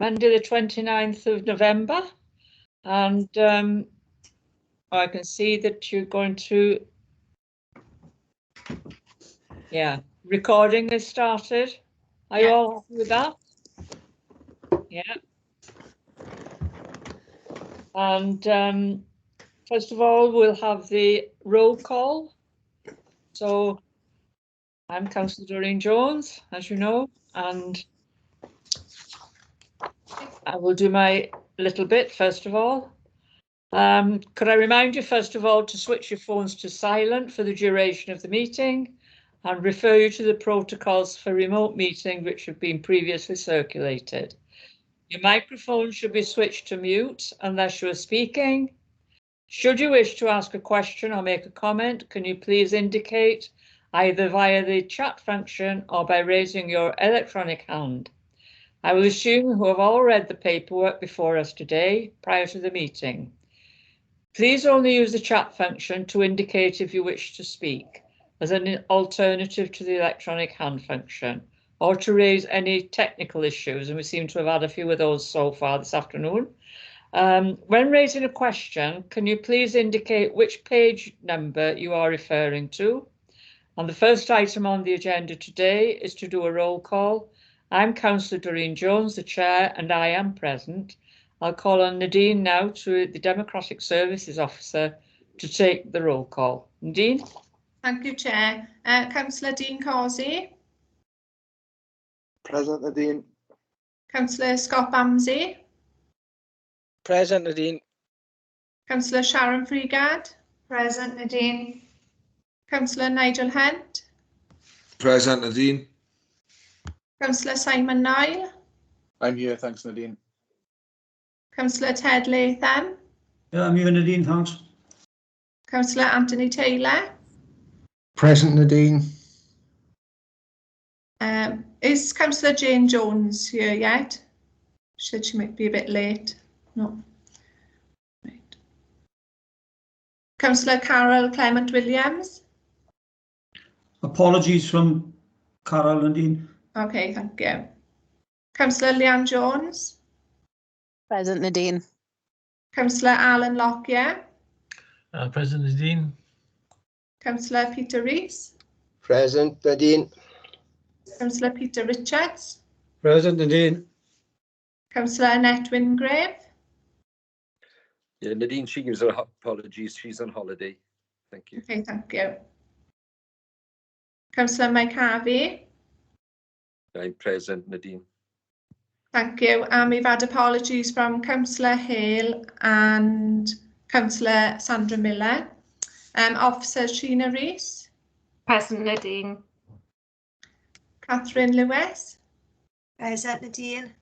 Monday the 29th of November, and I can see that you're going to, recording has started. Are you all happy with that? Yeah. And first of all, we'll have the roll call. So I'm Councillor Doreen Jones, as you know, and I will do my little bit first of all. Could I remind you first of all to switch your phones to silent for the duration of the meeting and refer you to the protocols for remote meeting which have been previously circulated. Your microphone should be switched to mute unless you are speaking. Should you wish to ask a question or make a comment, can you please indicate either via the chat function or by raising your electronic hand. I will assume you have all read the paperwork before us today prior to the meeting. Please only use the chat function to indicate if you wish to speak as an alternative to the electronic hand function or to raise any technical issues, and we seem to have had a few of those so far this afternoon. When raising a question, can you please indicate which page number you are referring to? And the first item on the agenda today is to do a roll call. I'm Councillor Doreen Jones, the Chair, and I am present. I'll call on Nadine now, to the Democratic Services Officer, to take the roll call. Nadine? Thank you, Chair. Councillor Dean Causey. Present, Nadine. Councillor Scott Bamsey. Present, Nadine. Councillor Sharon Freegard. Present, Nadine. Councillor Nigel Hunt. Present, Nadine. Councillor Simon Nile. I'm here, thanks, Nadine. Councillor Ted Latham. Yeah, I'm here, Nadine, thanks. Councillor Anthony Taylor. Present, Nadine. Is Councillor Jane Jones here yet? She might be a bit late. No. Right. Councillor Carol Clement Williams. Apologies from Carol, Nadine. Okay, thank you. Councillor Leanne Jones. Present, Nadine. Councillor Alan Lockyer. Present, Nadine. Councillor Peter Rees. Present, Nadine. Councillor Peter Richards. Present, Nadine. Councillor Annette Wingrave. Yeah, Nadine, she gives her apologies. She's on holiday. Thank you. Okay, thank you. Councillor Mike Harvey. I'm present, Nadine. Thank you. And we've had apologies from Councillor Hale and Councillor Sandra Miller. Officer Sheena Rees. Present, Nadine. Catherine Lewis. Present, Nadine.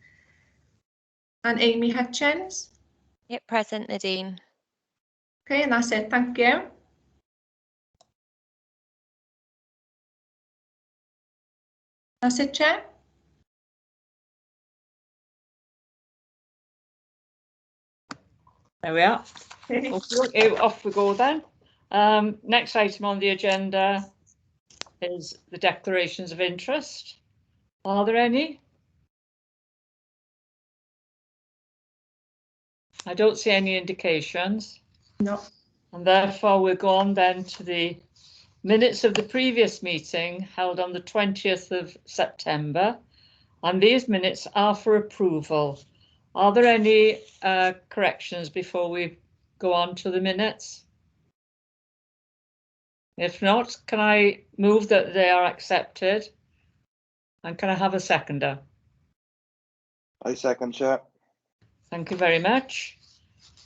And Amy Hutchins. Yep, present, Nadine. Okay, and that's it. Thank you. That's it, Chair. There we are. Okay, off we go then. Next item on the agenda is the declarations of interest. Are there any? I don't see any indications. No. And therefore we'll go on then to the minutes of the previous meeting held on the 20th of September. And these minutes are for approval. Are there any corrections before we go on to the minutes? If not, can I move that they are accepted? And can I have a seconder? I second, Chair. Thank you very much.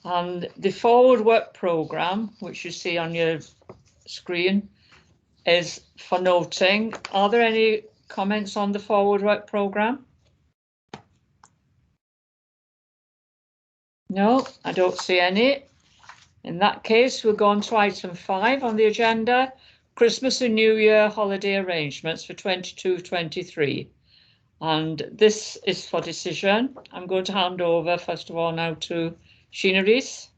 And the forward work programme, which you see on your screen, is for noting. Are there any comments on the forward work programme? No, I don't see any. In that case, we'll go on to item 5 on the agenda, Christmas and New Year holiday arrangements for 22-23. And this is for decision. I'm going to hand over, first of all, now to Sheena Rees.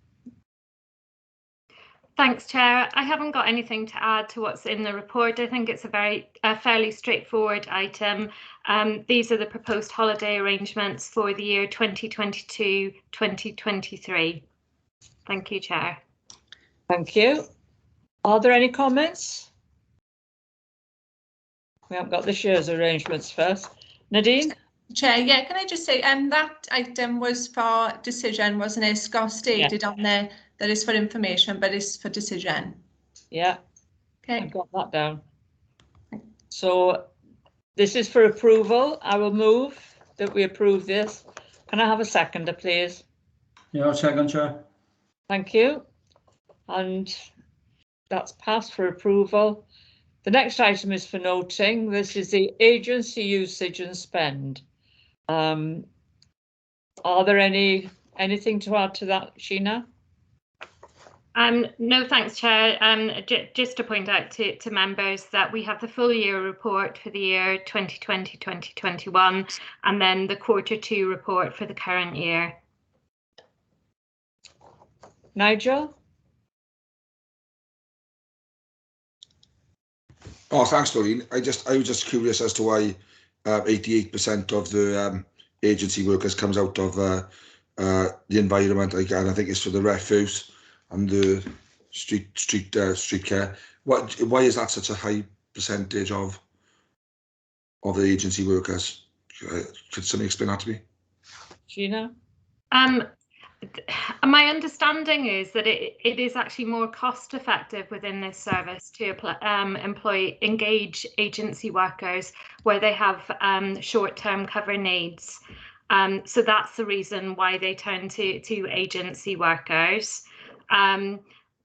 Thanks, Chair. I haven't got anything to add to what's in the report. I think it's a fairly straightforward item. These are the proposed holiday arrangements for the year 2022-2023. Thank you, Chair. Thank you. Are there any comments? We haven't got this year's arrangements first. Nadine? Chair, yeah, can I just say, that item was for decision, wasn't it? Scott stated on there that it's for information, but it's for decision. Yeah, Okay. I've got that down. So this is for approval. I will move that we approve this. Can I have a seconder, please? Yeah, I'll second, Chair. Thank you. And that's passed for approval. The next item is for noting. This is the agency usage and spend. Are there anything to add to that, Sheena? No, thanks, Chair. Just to point out to members that we have the full year report for the year 2020-2021, and then the Q2 report for the current year. Nigel? Oh, thanks, Doreen. I was just curious as to why 88% of the agency workers comes out of the environment. Again, I think it's for the refuse and the street care. Why is that such a high percentage of the agency workers? Could somebody explain that to me? Sheena? My understanding is that it is actually more cost effective within this service to engage agency workers where they have short-term cover needs. So that's the reason why they turn to agency workers.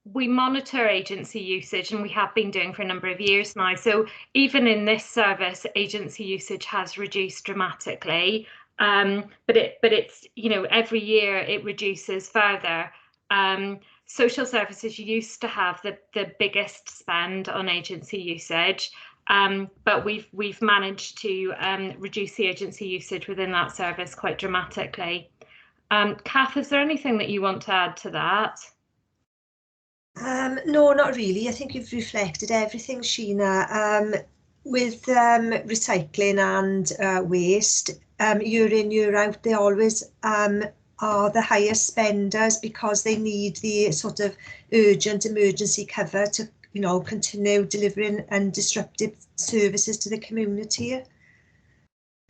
We monitor agency usage, and we have been doing for a number of years now. So even in this service, agency usage has reduced dramatically. But it's, you know, every year it reduces further. Social services used to have the biggest spend on agency usage, but we've managed to reduce the agency usage within that service quite dramatically. Kath, is there anything that you want to add to that? No, not really. I think you've reflected everything, Sheena. With recycling and waste, year in, year out, they always are the highest spenders because they need the sort of urgent emergency cover to, you know, continue delivering undisrupted services to the community.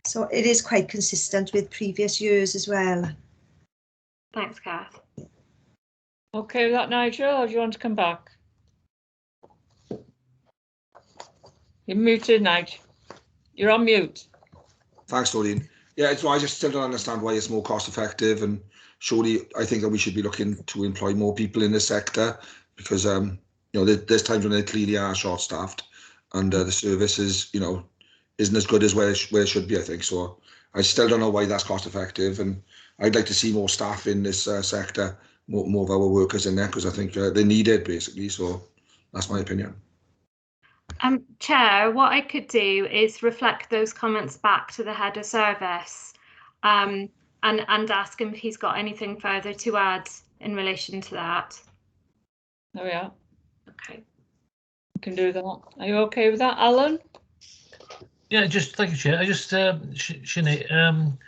So it is quite consistent with previous years as well. Thanks, Kath. Okay with that, Nigel, or do you want to come back? You're muted, Nigel. You're on mute. Thanks, Doreen. Yeah, I just still don't understand why it's more cost effective, and surely I think that we should be looking to employ more people in this sector because you know, there's times when they clearly are short staffed and the service is, you know, isn't as good as where it should be, I think. So I still don't know why that's cost effective, and I'd like to see more staff in this sector, more of our workers in there, because I think they need it basically. So that's my opinion. Chair, what I could do is reflect those comments back to the head of service and ask him if he's got anything further to add in relation to that. There we are. Okay. You can do that. Are you okay with that, Alan? Yeah, just thank you, Chair. I just, Sinead,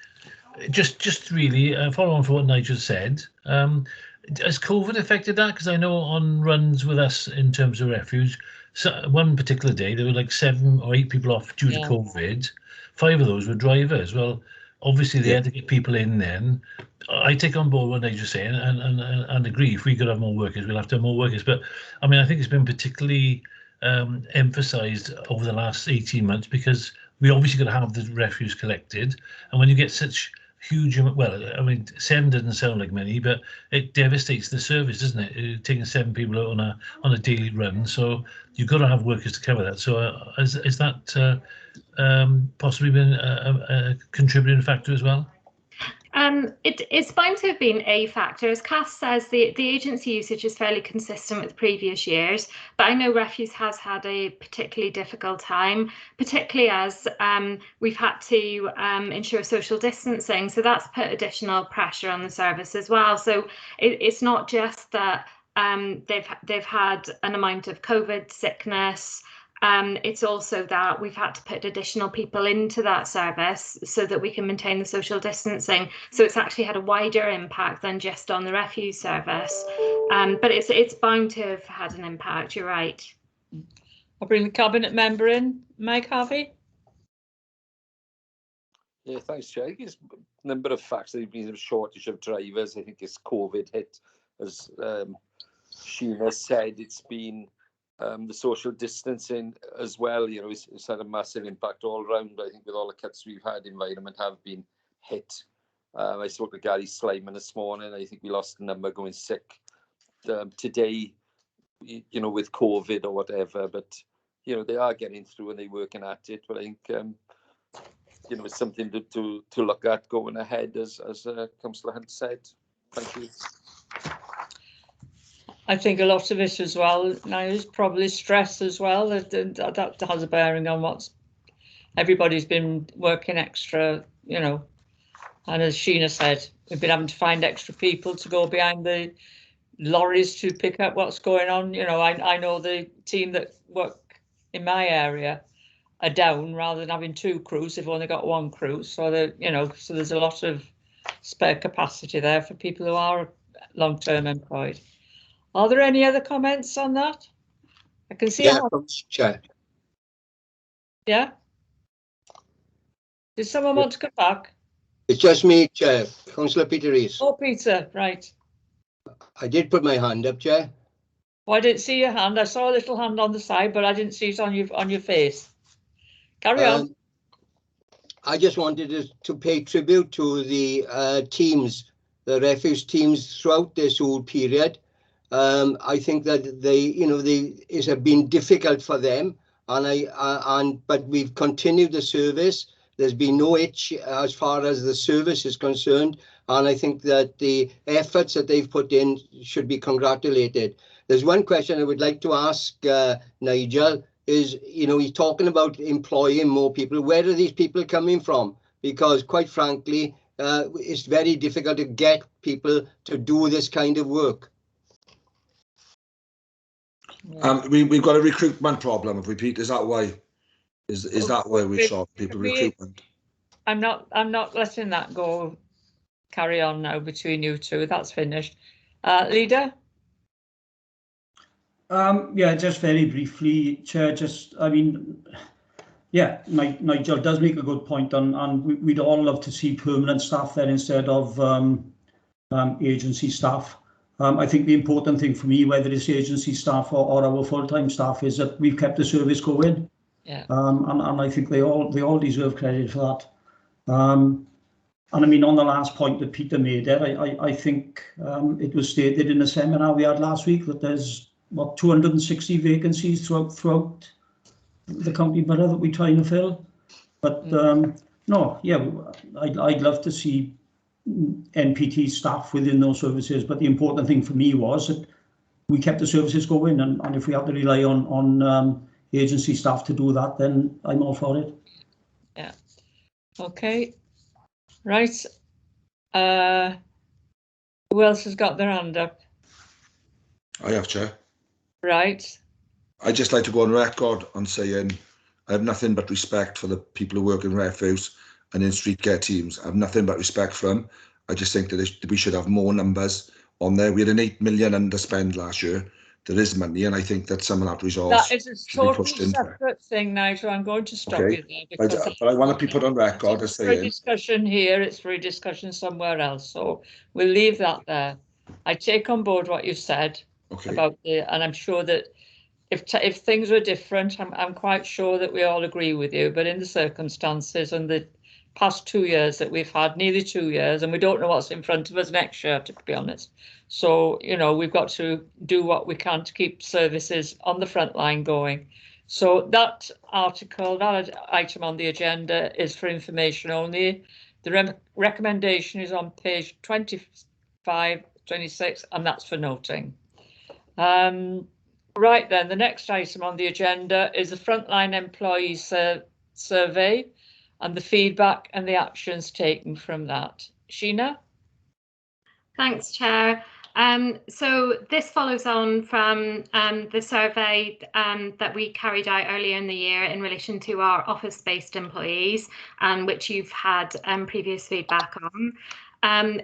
just really follow on from what Nigel said. Has COVID affected that? Because I know on runs with us in terms of refuge, so one particular day there were like 7 or 8 people off due to COVID. 5 of those were drivers. Well, obviously they had to get people in then. I take on board what Nigel's saying and agree. If we could have more workers, we'll have to have more workers. But I mean, I think it's been particularly emphasised over the last 18 months because we obviously got to have the refuse collected, and when you get such huge, well, I mean, 7 doesn't sound like many, but it devastates the service, doesn't it? Taking 7 people out on a daily run, so you've got to have workers to cover that. So is that possibly been a contributing factor as well? It's bound to have been a factor. As Kath says, the agency usage is fairly consistent with previous years, but I know refuse has had a particularly difficult time, particularly as we've had to ensure social distancing. So that's put additional pressure on the service as well. So it's not just that they've had an amount of COVID sickness It's also that we've had to put additional people into that service so that we can maintain the social distancing. So it's actually had a wider impact than just on the refuse service. But it's bound to have had an impact, you're right. I'll bring the cabinet member in. Mike Harvey. Yeah, thanks, Chair. I think it's a number of facts. There's been a shortage of drivers. I think it's COVID hit, as Sheena said. It's been the social distancing as well. You know, it's had a massive impact all around. I think with all the cuts we've had, environment have been hit. I spoke to Gary Slyman this morning. I think we lost a number going sick today, you know, with COVID or whatever. But, you know, they are getting through and they're working at it. But I think, you know, it's something to look at going ahead, as Councillor Hunt said. Thank you. I think a lot of it as well now is probably stress as well. That has a bearing on what's everybody's been working extra, you know. And as Sheena said, we've been having to find extra people to go behind the lorries to pick up what's going on. You know, I know the team that work in my area are down rather than having 2 crews. They've only got 1 crew, so you know, so there's a lot of spare capacity there for people who are long-term employed. Are there any other comments on that? I can see. Yeah, Chair. Yeah. Did someone want to come back? It's just me, Chair. Councillor Peter Rees. Oh, Peter, right. I did put my hand up, Chair. Well, I didn't see your hand. I saw a little hand on the side, but I didn't see it on your face. Carry on. I just wanted to pay tribute to the teams, the refuse teams throughout this whole period. I think that it's been difficult for them, but we've continued the service. There's been no itch as far as the service is concerned, and I think that the efforts that they've put in should be congratulated. There's one question I would like to ask Nigel. Is, you know, he's talking about employing more people. Where are these people coming from? Because quite frankly, it's very difficult to get people to do this kind of work. We've got a recruitment problem, have we, Pete? Is that why? Is that why we've short people recruitment? I'm not letting that go. Carry on now between you two. That's finished. Leader. Yeah, just very briefly, Chair. I mean, yeah, Nigel does make a good point and we'd all love to see permanent staff there instead of agency staff. I think the important thing for me, whether it's agency staff or our full-time staff, is that we've kept the service going. Yeah. And I think they all deserve credit for that. And I mean, on the last point that Peter made there, I think it was stated in a seminar we had last week that there's 260 vacancies throughout the county borough that we're trying to fill. But no, yeah, I'd love to see NPT staff within those services. But the important thing for me was that we kept the services going, and if we have to rely on agency staff to do that, then I'm all for it. Yeah. Okay. Right. Who else has got their hand up? I have, Chair. Right. I'd just like to go on record on saying I have nothing but respect for the people who work in refuse and in street care teams. I have nothing but respect for them. I just think that we should have more numbers on there. We had an 8 million underspend last year. There is money, and I think that some of that resource that is a totally separate thing, Nigel. I'm going to stop you there because but I want to be put on record as saying. It's for a discussion here. It's for a discussion somewhere else. So we'll leave that there. I take on board what you've said about and I'm sure that if things were different, I'm quite sure that we all agree with you. But in the circumstances and the past 2 years that we've had, nearly 2 years, and we don't know what's in front of us next year, to be honest. So, you know, we've got to do what we can to keep services on the front line going. So that article, that item on the agenda is for information only. The recommendation is on page 25, 26, and that's for noting. Right then, the next item on the agenda is the Frontline Employee Survey and the feedback and the actions taken from that. Sheena? Thanks, Chair. So this follows on from the survey that we carried out earlier in the year in relation to our office-based employees, and which you've had previous feedback on.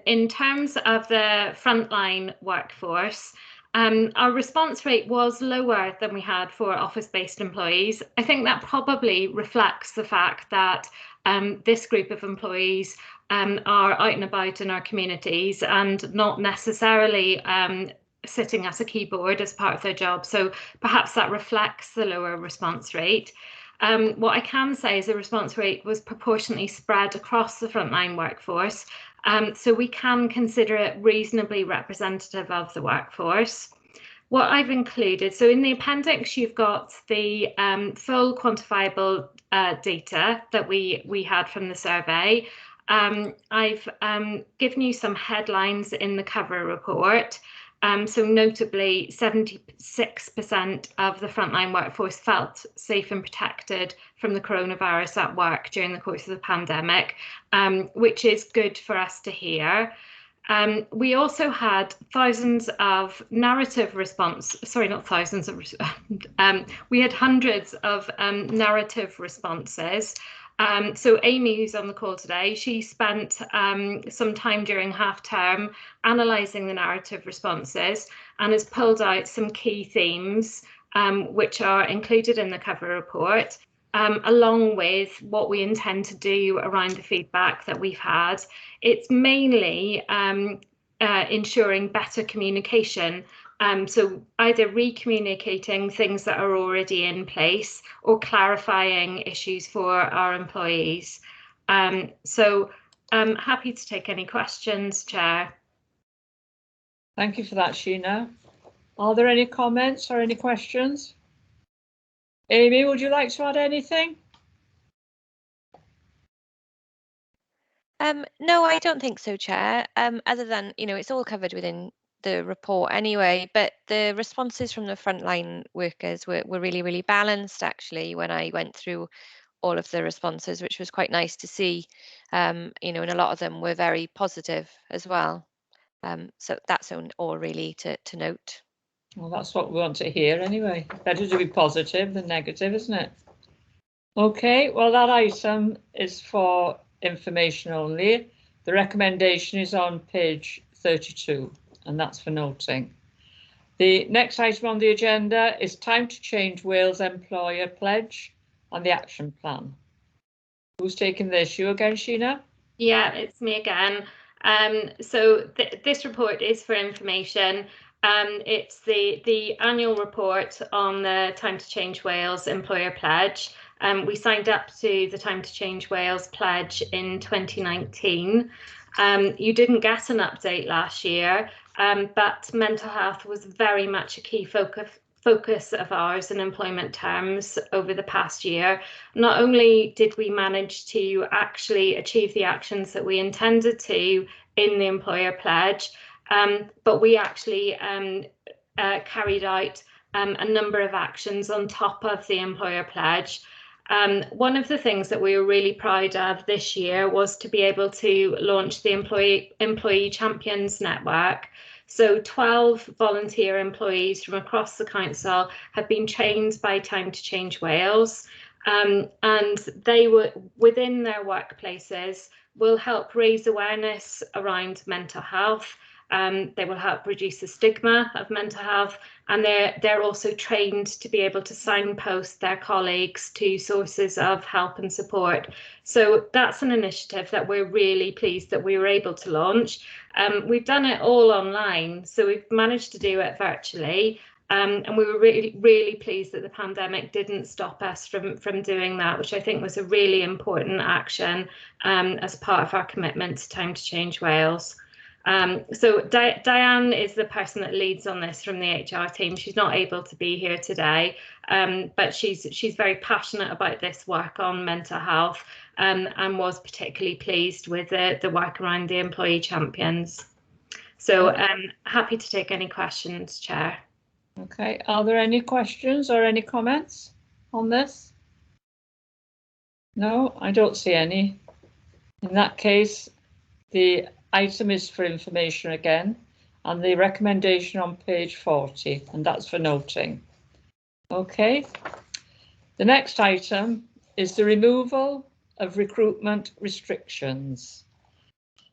In terms of the frontline workforce, our response rate was lower than we had for office-based employees. I think that probably reflects the fact that this group of employees are out and about in our communities and not necessarily sitting at a keyboard as part of their job. So perhaps that reflects the lower response rate. What I can say is the response rate was proportionately spread across the frontline workforce. So we can consider it reasonably representative of the workforce. What I've included, so in the appendix, you've got the full quantifiable data that we had from the survey. I've given you some headlines in the cover report. So notably, 76% of the frontline workforce felt safe and protected from the coronavirus at work during the course of the pandemic, which is good for us to hear. We also had thousands of narrative response, sorry, not thousands of, we had hundreds of narrative responses. So Amy, who's on the call today, she spent some time during half term analysing the narrative responses and has pulled out some key themes which are included in the cover report, along with what we intend to do around the feedback that we've had. It's mainly ensuring better communication. So either re-communicating things that are already in place or clarifying issues for our employees. So I'm happy to take any questions, Chair. Thank you for that, Sheena. Are there any comments or any questions? Amy, would you like to add anything? No, I don't think so, Chair. Other than, you know, it's all covered within the report anyway, but the responses from the frontline workers were really, really balanced, actually, when I went through all of the responses, which was quite nice to see, you know, and a lot of them were very positive as well. So that's all really to note. Well, that's what we want to hear anyway. Better to be positive than negative, isn't it? Okay, well, that item is for information only. The recommendation is on page 32, and that's for noting. The next item on the agenda is time to change Wales employer pledge and the action plan. Who's taking this? You again, Sheena? Yeah, it's me again. So this report is for information. It's the annual report on the Time to Change Wales employer pledge. We signed up to the Time to Change Wales pledge in 2019. You didn't get an update last year, but mental health was very much a key focus of ours in employment terms over the past year. Not only did we manage to actually achieve the actions that we intended to in the employer pledge, but we actually carried out a number of actions on top of the employer pledge. One of the things that we were really proud of this year was to be able to launch the Employee Champions Network. So 12 volunteer employees from across the council have been trained by Time to Change Wales, and they were within their workplaces will help raise awareness around mental health. They will help reduce the stigma of mental health, and they're also trained to be able to signpost their colleagues to sources of help and support. So that's an initiative that we're really pleased that we were able to launch. We've done it all online, so we've managed to do it virtually. And we were really pleased that the pandemic didn't stop us from doing that, which I think was a really important action as part of our commitment to Time to Change Wales. So Diane is the person that leads on this from the HR team. She's not able to be here today, but she's very passionate about this work on mental health, and was particularly pleased with the work around the employee champions. So happy to take any questions, Chair. Okay, are there any questions or any comments on this? No, I don't see any. In that case, the item is for information again, and the recommendation on page 40, and that's for noting. Okay. The next item is the removal of recruitment restrictions.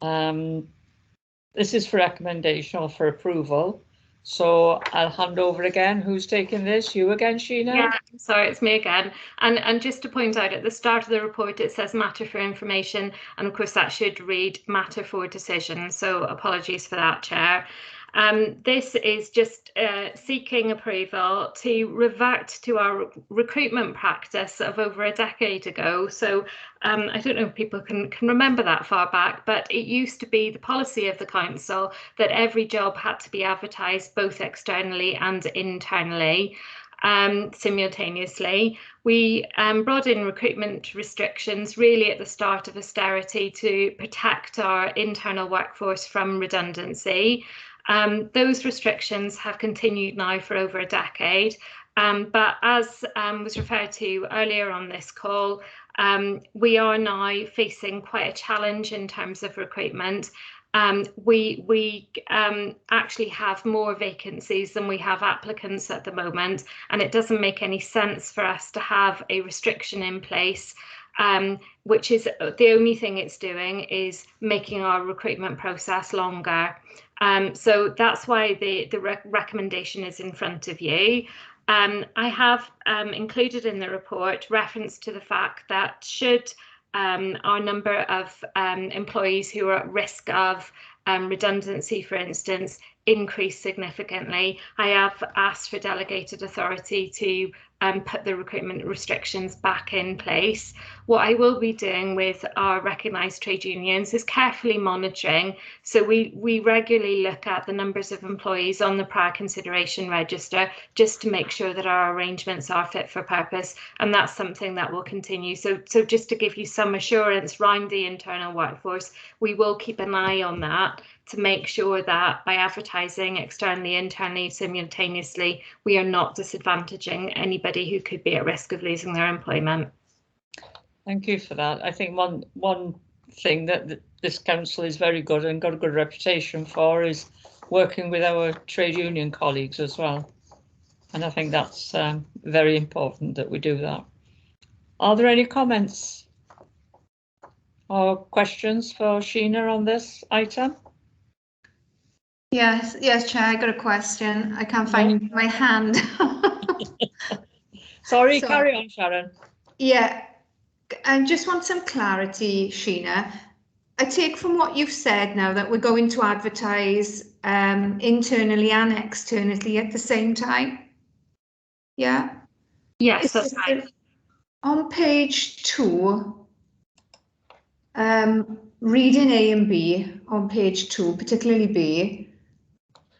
This is for recommendation or for approval. So I'll hand over again. Who's taking this? You again, Sheena? Yeah, sorry, it's me again. And just to point out, at the start of the report, it says matter for information, and of course that should read matter for decision. So apologies for that, Chair. This is just seeking approval to revert to our recruitment practice of over a decade ago. So I don't know if people can remember that far back, but it used to be the policy of the council that every job had to be advertised both externally and internally. Simultaneously. We brought in recruitment restrictions really at the start of austerity to protect our internal workforce from redundancy. Those restrictions have continued now for over a decade, but as was referred to earlier on this call, we are now facing quite a challenge in terms of recruitment. We actually have more vacancies than we have applicants at the moment, and it doesn't make any sense for us to have a restriction in place, which is the only thing it's doing is making our recruitment process longer. So that's why the recommendation is in front of you. I have included in the report reference to the fact that should our number of employees who are at risk of redundancy, for instance, increase significantly, I have asked for delegated authority to put the recruitment restrictions back in place. What I will be doing with our recognised trade unions is carefully monitoring. So we regularly look at the numbers of employees on the prior consideration register just to make sure that our arrangements are fit for purpose, and that's something that will continue. So just to give you some assurance around the internal workforce, we will keep an eye on that to make sure that by advertising externally, internally, simultaneously, we are not disadvantaging anybody who could be at risk of losing their employment. Thank you for that. I think one thing that this council is very good and got a good reputation for is working with our trade union colleagues as well. And I think that's very important that we do that. Are there any comments or questions for Sheena on this item? Yes, Chair, I got a question. I can't find my hand. Sorry, carry on, Sharon. Yeah, I just want some clarity, Sheena. I take from what you've said now that we're going to advertise internally and externally at the same time. Yeah? Yes, that's right. On page 2, reading A and B on page 2, particularly B,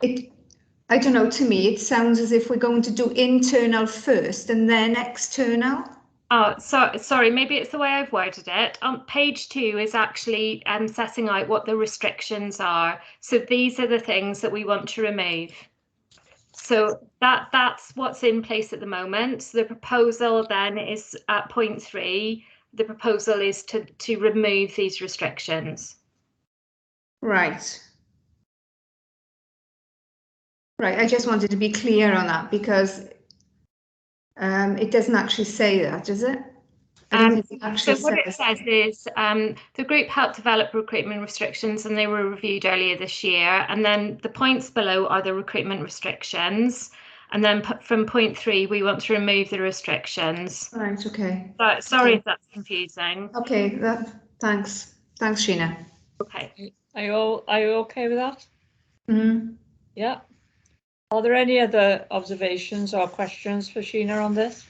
I don't know, to me, it sounds as if we're going to do internal first and then external. Oh, sorry, maybe it's the way I've worded it. On page 2 is actually setting out what the restrictions are. So these are the things that we want to remove. So that's what's in place at the moment. So the proposal then is at point 3. The proposal is to remove these restrictions. Right. Right, I just wanted to be clear on that because it doesn't actually say that, does it? So what it says is the group helped develop recruitment restrictions and they were reviewed earlier this year. And then the points below are the recruitment restrictions. And then from point 3, we want to remove the restrictions. Right, okay. Sorry if that's confusing. Okay, thanks. Thanks, Sheena. Okay. Are you okay with that? Mm-hmm. Yeah. Are there any other observations or questions for Sheena on this?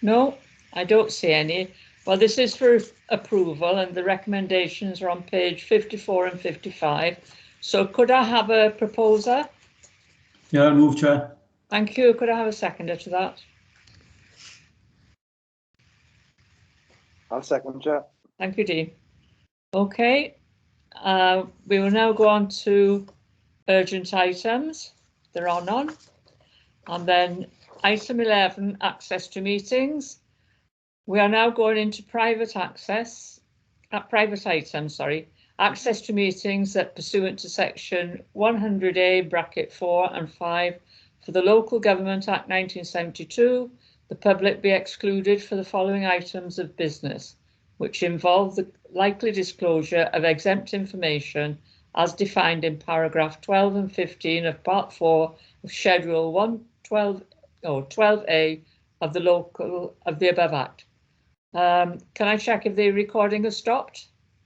No, I don't see any. Well, this is for approval and the recommendations are on page 54 and 55. So could I have a proposer? Yeah, I'll move, Chair. Thank you. Could I have a seconder to that? I'll second, Chair. Thank you, Dean. Okay. We will now go on to urgent items. There are none. And then item 11, access to meetings. We are now going into private items, sorry. access to meetings that pursuant to section 100A bracket 4 and 5 for the Local Government Act 1972, the public be excluded for the following items of business, which involve the likely disclosure of exempt information as defined in paragraph 12 and 15 of part 4 of schedule 112 or 12A of the above act. Can I check if the recording has stopped?